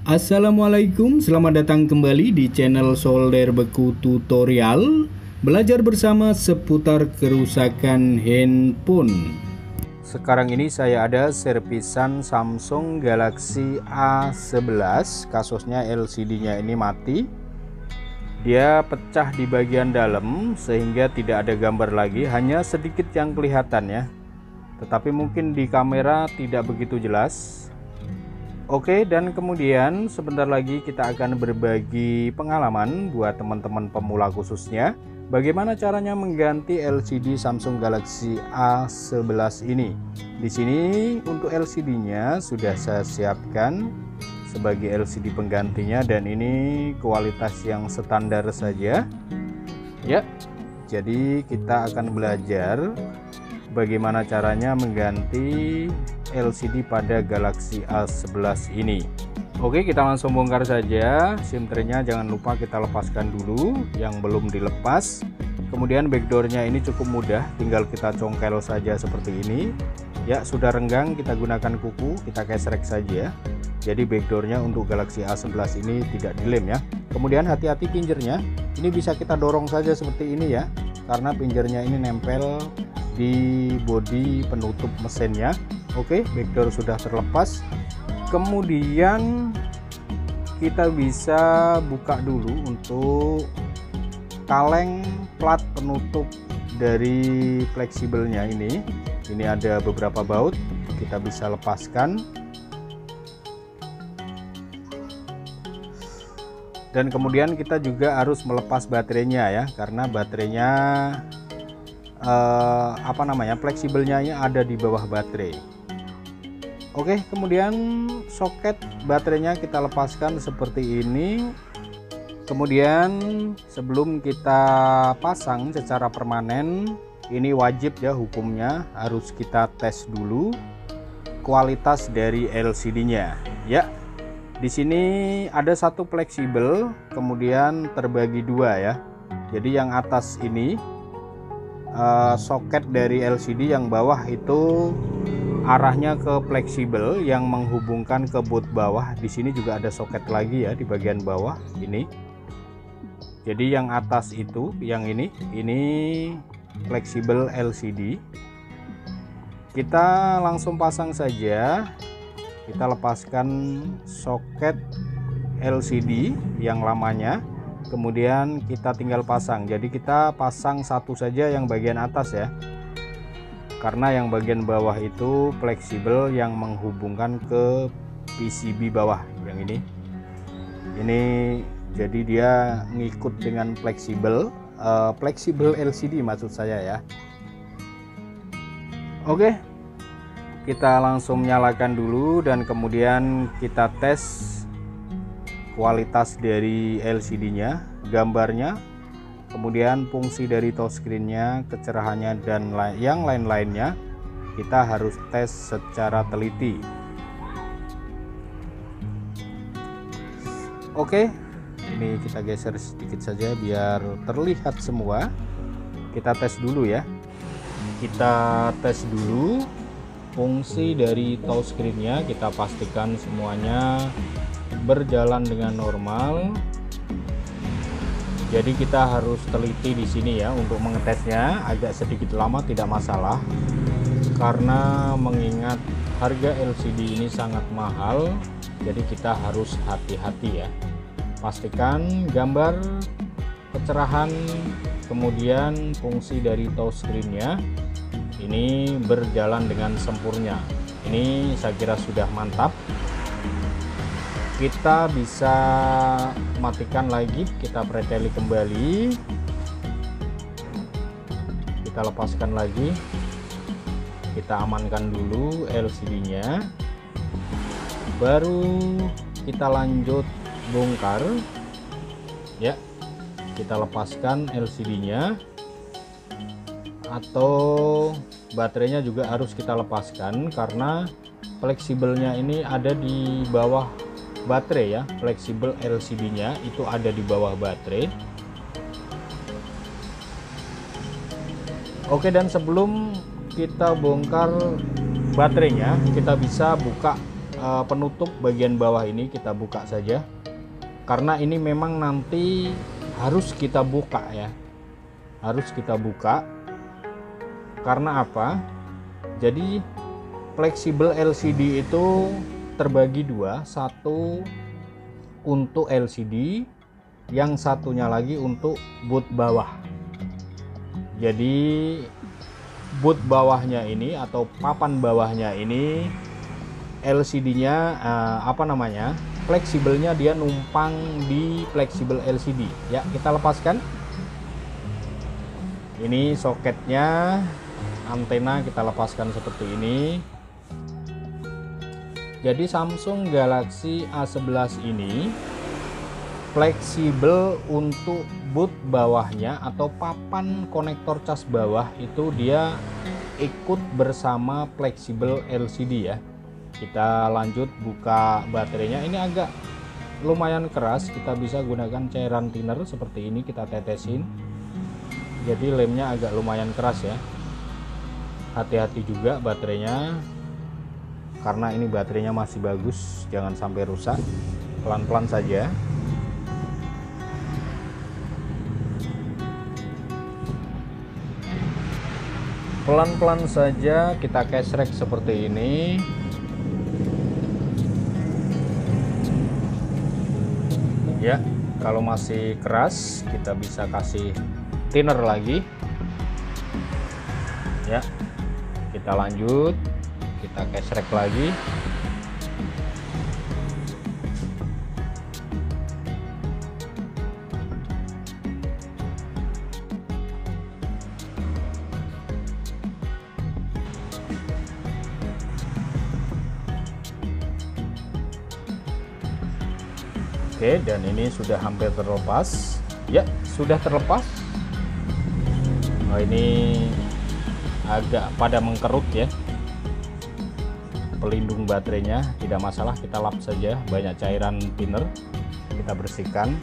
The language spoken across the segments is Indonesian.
Assalamualaikum, selamat datang kembali di channel Solder Beku Tutorial. Belajar bersama seputar kerusakan handphone. Sekarang ini saya ada servisan Samsung Galaxy A11. Kasusnya LCD-nya ini mati. Dia pecah di bagian dalam sehingga tidak ada gambar lagi, hanya sedikit yang kelihatan ya. Tetapi mungkin di kamera tidak begitu jelas. Oke, dan kemudian sebentar lagi kita akan berbagi pengalaman buat teman-teman pemula khususnya bagaimana caranya mengganti LCD Samsung Galaxy A11 ini. Di sini untuk LCD-nya sudah saya siapkan sebagai LCD penggantinya dan ini kualitas yang standar saja. Ya. Jadi kita akan belajar bagaimana caranya mengganti LCD pada Galaxy A11 ini. Oke, kita langsung bongkar saja. SIM tray-nya jangan lupa kita lepaskan dulu yang belum dilepas. Kemudian backdoor-nya ini cukup mudah, tinggal kita congkel saja seperti ini. Ya, sudah renggang, kita gunakan kuku, kita gesrek saja. Jadi backdoor-nya untuk Galaxy A11 ini tidak dilem ya. Kemudian hati-hati pinjernya, ini bisa kita dorong saja seperti ini ya, karena pinjernya ini nempel di bodi penutup mesinnya. Oke, backdoor sudah terlepas. Kemudian kita bisa buka dulu untuk kaleng plat penutup dari fleksibelnya ini. Ini ada beberapa baut, kita bisa lepaskan. Dan kemudian kita juga harus melepas baterainya ya, karena baterainya fleksibelnya ada di bawah baterai. Oke, kemudian soket baterainya kita lepaskan seperti ini. Kemudian sebelum kita pasang secara permanen, ini wajib ya hukumnya harus kita tes dulu kualitas dari LCD-nya ya. Di sini ada satu fleksibel, kemudian terbagi dua ya. Jadi yang atas ini soket dari LCD, yang bawah itu arahnya ke fleksibel yang menghubungkan ke boot bawah. Di sini juga ada soket lagi ya di bagian bawah ini. Jadi yang atas itu, yang ini fleksibel LCD. Kita langsung pasang saja. Kita lepaskan soket LCD yang lamanya. Kemudian kita tinggal pasang. Jadi kita pasang satu saja yang bagian atas ya, karena yang bagian bawah itu fleksibel yang menghubungkan ke PCB bawah yang ini. Jadi dia ngikut dengan fleksibel LCD maksud saya ya. Oke, kita langsung nyalakan dulu dan kemudian kita tes kualitas dari LCD-nya, gambarnya, kemudian fungsi dari touchscreen-nya, kecerahannya, dan yang lain-lainnya. Kita harus tes secara teliti. Oke, ini kita geser sedikit saja biar terlihat semua. Kita tes dulu ya. Kita tes dulu fungsi dari touchscreen-nya, kita pastikan semuanya berjalan dengan normal. Jadi kita harus teliti di sini ya untuk mengetesnya. Agak sedikit lama tidak masalah, karena mengingat harga LCD ini sangat mahal, jadi kita harus hati-hati ya. Pastikan gambar, kecerahan, kemudian fungsi dari touchscreen-nya ini berjalan dengan sempurna. Ini saya kira sudah mantap. Kita bisa matikan lagi, kita preteli kembali, kita lepaskan lagi, kita amankan dulu LCD-nya, baru kita lanjut bongkar ya. Kita lepaskan LCD-nya, atau baterainya juga harus kita lepaskan karena fleksibelnya ini ada di bawah baterai ya. Fleksibel LCD-nya itu ada di bawah baterai. Oke, dan sebelum kita bongkar baterainya, kita bisa buka penutup bagian bawah ini kita buka saja, karena ini memang nanti harus kita buka ya, harus kita buka. Karena apa? Jadi fleksibel LCD itu terbagi dua, satu untuk LCD, yang satunya lagi untuk boot bawah. Jadi boot bawahnya ini atau papan bawahnya ini LCD-nya fleksibelnya dia numpang di fleksibel LCD ya. Kita lepaskan. Ini soketnya, antena kita lepaskan seperti ini. Jadi Samsung Galaxy A11 ini fleksibel untuk boot bawahnya atau papan konektor cas bawah itu dia ikut bersama fleksibel LCD ya. Kita lanjut buka baterainya. Ini agak lumayan keras, kita bisa gunakan cairan thinner seperti ini, kita tetesin. Jadi lemnya agak lumayan keras ya. Hati-hati juga baterainya, karena ini baterainya masih bagus, jangan sampai rusak. Pelan-pelan saja. Pelan-pelan saja kita gesrek seperti ini. Ya, kalau masih keras kita bisa kasih thinner lagi. Ya, kita lanjut, kita gesrek lagi. Oke, dan ini sudah hampir terlepas. Ya, sudah terlepas. Oh, ini agak pada mengkerut ya. Pelindung baterainya tidak masalah, kita lap saja. Banyak cairan thinner, kita bersihkan.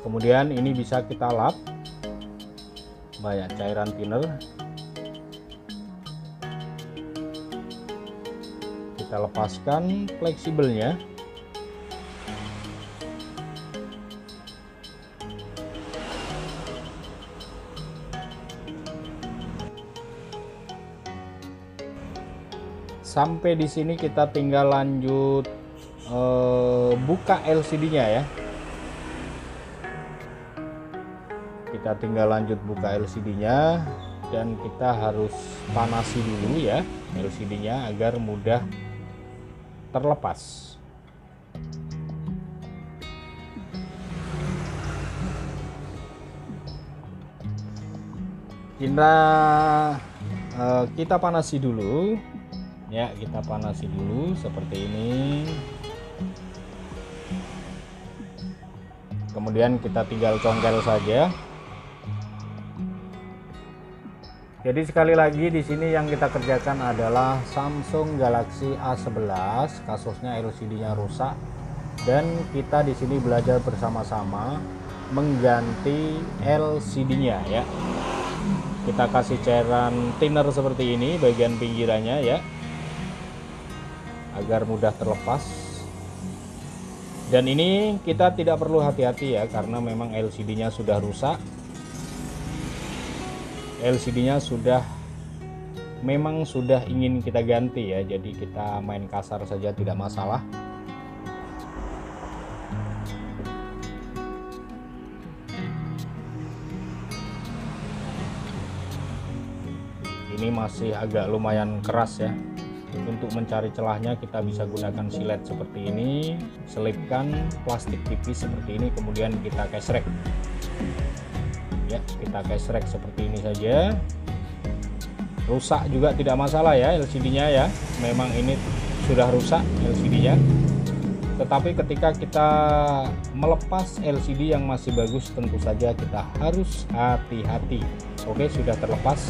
Kemudian ini bisa kita lap. Banyak cairan thinner. Kita lepaskan fleksibelnya. Sampai di sini kita tinggal lanjut buka LCD-nya ya. Kita tinggal lanjut buka LCD-nya, dan kita harus panasi dulu ya LCD-nya agar mudah terlepas. Kita panasi dulu ya, kita panasi dulu seperti ini. Kemudian kita tinggal congkel saja. Jadi sekali lagi di sini yang kita kerjakan adalah Samsung Galaxy A11, kasusnya LCD-nya rusak, dan kita di sini belajar bersama-sama mengganti LCD-nya ya. Kita kasih cairan thinner seperti ini bagian pinggirannya ya, agar mudah terlepas. Dan ini kita tidak perlu hati-hati ya, karena memang LCD-nya sudah rusak. LCD-nya memang sudah ingin kita ganti ya, jadi kita main kasar saja tidak masalah. Ini masih agak lumayan keras ya. Untuk mencari celahnya kita bisa gunakan silet seperti ini, selipkan plastik tipis seperti ini, kemudian kita gesrek. Ya, kita gesrek seperti ini saja. Rusak juga tidak masalah ya LCD-nya ya. Memang ini sudah rusak LCD-nya. Tetapi ketika kita melepas LCD yang masih bagus, tentu saja kita harus hati-hati. Oke, sudah terlepas.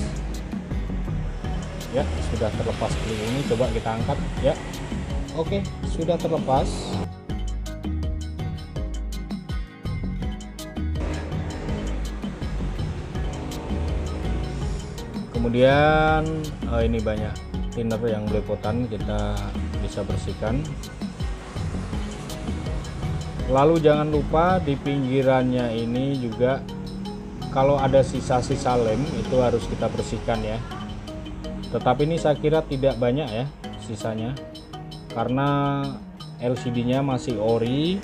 Ya, sudah terlepas seperti ini. Coba kita angkat ya. Oke, sudah terlepas. Kemudian ini banyak thinner yang belepotan, kita bisa bersihkan. Lalu jangan lupa di pinggirannya ini juga kalau ada sisa-sisa lem itu harus kita bersihkan ya. Tetapi ini saya kira tidak banyak ya sisanya, karena LCD-nya masih ori,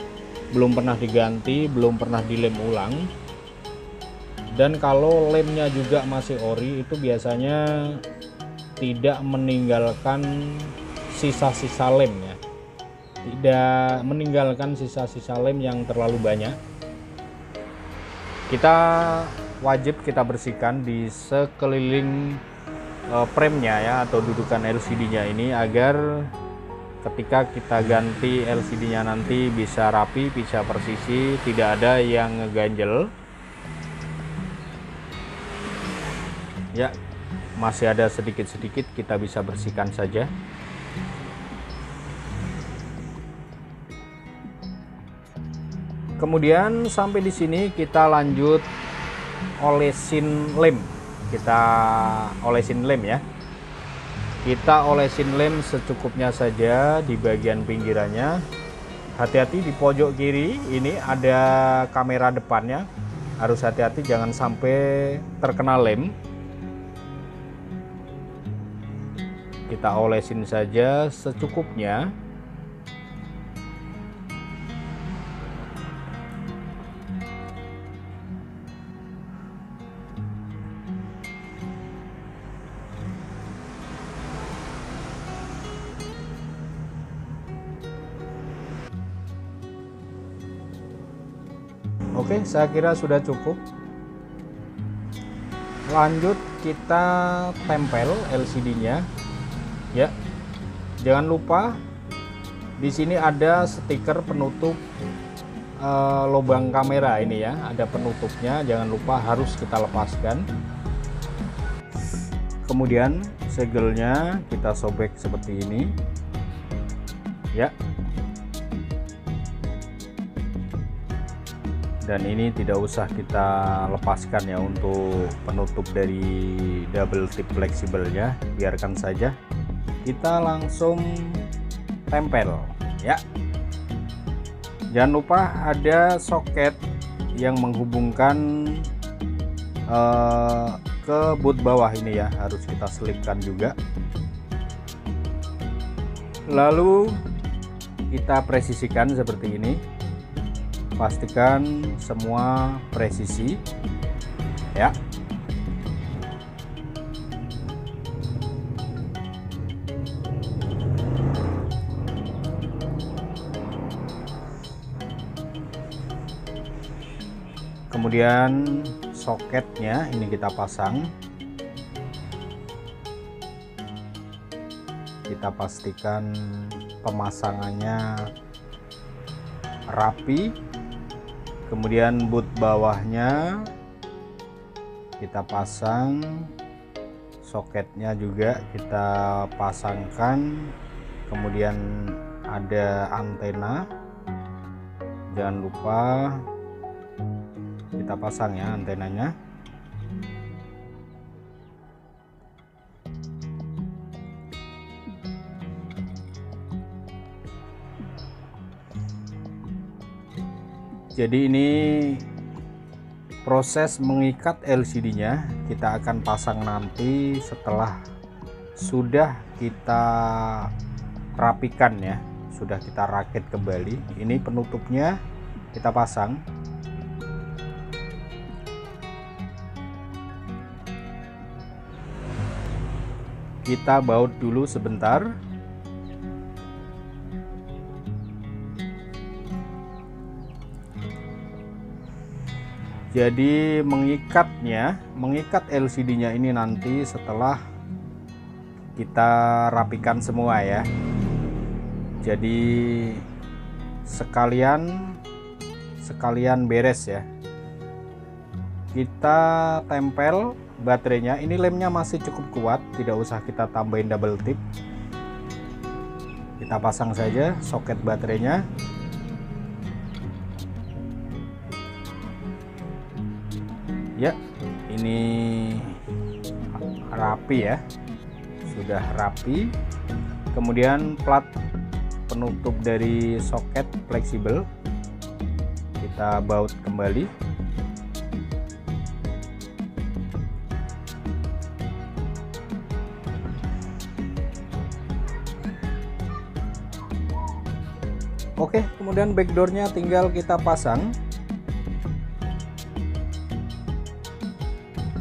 belum pernah diganti, belum pernah dilem ulang. Dan kalau lemnya juga masih ori, itu biasanya tidak meninggalkan sisa-sisa lem ya, tidak meninggalkan sisa-sisa lem yang terlalu banyak. Kita wajib kita bersihkan di sekeliling frame-nya ya, atau dudukan LCD-nya ini, agar ketika kita ganti LCD-nya nanti bisa rapi, bisa persisi, tidak ada yang ngeganjel. Ya, masih ada sedikit-sedikit, kita bisa bersihkan saja. Kemudian sampai di sini kita lanjut olesin lem. Kita olesin lem ya. Kita olesin lem secukupnya saja di bagian pinggirannya. Hati-hati di pojok kiri ini ada kamera depannya. Harus hati-hati jangan sampai terkena lem. Kita olesin saja secukupnya. Oke, saya kira sudah cukup. Lanjut kita tempel LCD-nya. Ya, jangan lupa di sini ada stiker penutup lubang kamera ini ya, ada penutupnya, jangan lupa harus kita lepaskan. Kemudian segelnya kita sobek seperti ini ya, dan ini tidak usah kita lepaskan ya untuk penutup dari double tip fleksibelnya, biarkan saja. Kita langsung tempel ya. Jangan lupa ada soket yang menghubungkan ke boot bawah ini ya, harus kita selipkan juga. Lalu kita presisikan seperti ini, pastikan semua presisi ya. Kemudian soketnya ini kita pasang. Kita pastikan pemasangannya rapi. Kemudian boot bawahnya kita pasang, soketnya juga kita pasangkan. Kemudian ada antena, jangan lupa kita pasang ya antenanya. Jadi ini proses mengikat LCD-nya kita akan pasang nanti setelah sudah kita rapikan ya, sudah kita rakit kembali. Ini penutupnya kita pasang. Kita baut dulu sebentar. Jadi mengikat LCD-nya ini nanti setelah kita rapikan semua ya. Jadi sekalian beres ya. Kita tempel baterainya. Ini lemnya masih cukup kuat, tidak usah kita tambahin double tip. Kita pasang saja soket baterainya. Ya, ini rapi ya, sudah rapi. Kemudian plat penutup dari soket fleksibel kita baut kembali. Oke, kemudian backdoornya tinggal kita pasang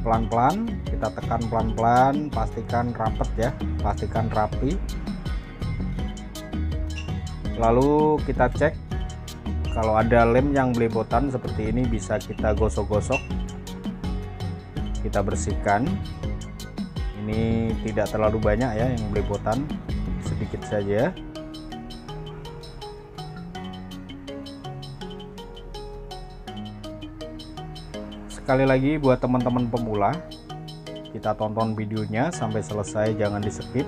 pelan-pelan, kita tekan pelan-pelan, pastikan rapet ya, pastikan rapi. Lalu kita cek kalau ada lem yang belepotan seperti ini, bisa kita gosok-gosok, kita bersihkan. Ini tidak terlalu banyak ya yang belepotan, sedikit saja. Sekali lagi buat teman-teman pemula, kita tonton videonya sampai selesai, jangan di skip,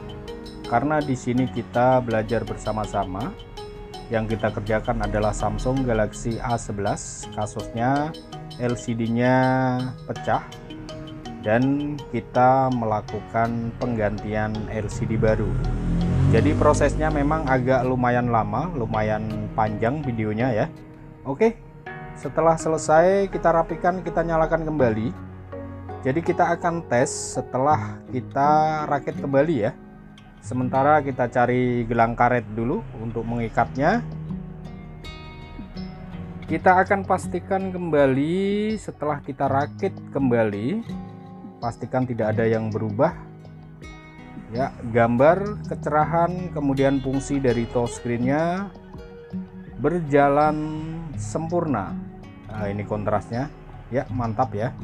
karena di sini kita belajar bersama-sama. Yang kita kerjakan adalah Samsung Galaxy A11, kasusnya LCD-nya pecah dan kita melakukan penggantian LCD baru. Jadi prosesnya memang agak lumayan lama, lumayan panjang videonya ya. Oke, setelah selesai kita rapikan, kita nyalakan kembali. Jadi kita akan tes setelah kita rakit kembali ya. Sementara kita cari gelang karet dulu untuk mengikatnya. Kita akan pastikan kembali setelah kita rakit kembali, pastikan tidak ada yang berubah ya, gambar, kecerahan, kemudian fungsi dari touchscreen-nya berjalan sempurna. Nah, ini kontrasnya ya, mantap ya,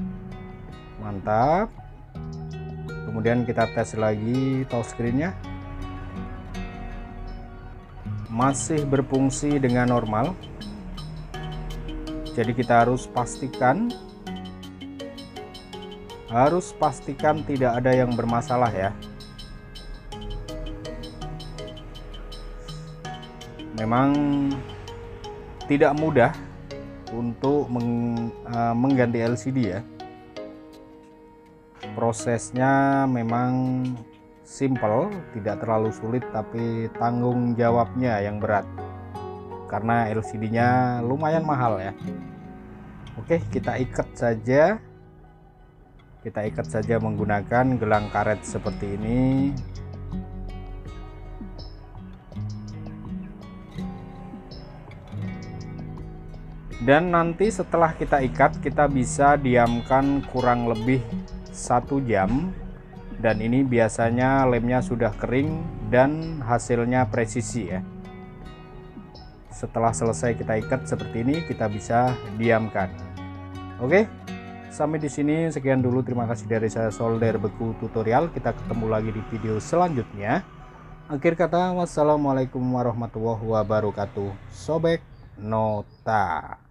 mantap. Kemudian kita tes lagi touchscreen-nya, masih berfungsi dengan normal. Jadi kita harus pastikan tidak ada yang bermasalah ya. Memang tidak mudah untuk mengganti LCD ya. Prosesnya memang simple, tidak terlalu sulit, tapi tanggung jawabnya yang berat karena LCD-nya lumayan mahal ya. Oke, kita ikat saja menggunakan gelang karet seperti ini. Dan nanti setelah kita ikat, kita bisa diamkan kurang lebih 1 jam, dan ini biasanya lemnya sudah kering dan hasilnya presisi ya. Setelah selesai kita ikat seperti ini, kita bisa diamkan. Oke, sampai di sini sekian dulu. Terima kasih dari saya, Solder Beku Tutorial. Kita ketemu lagi di video selanjutnya. Akhir kata, wassalamualaikum warahmatullahi wabarakatuh. Sobek Nota.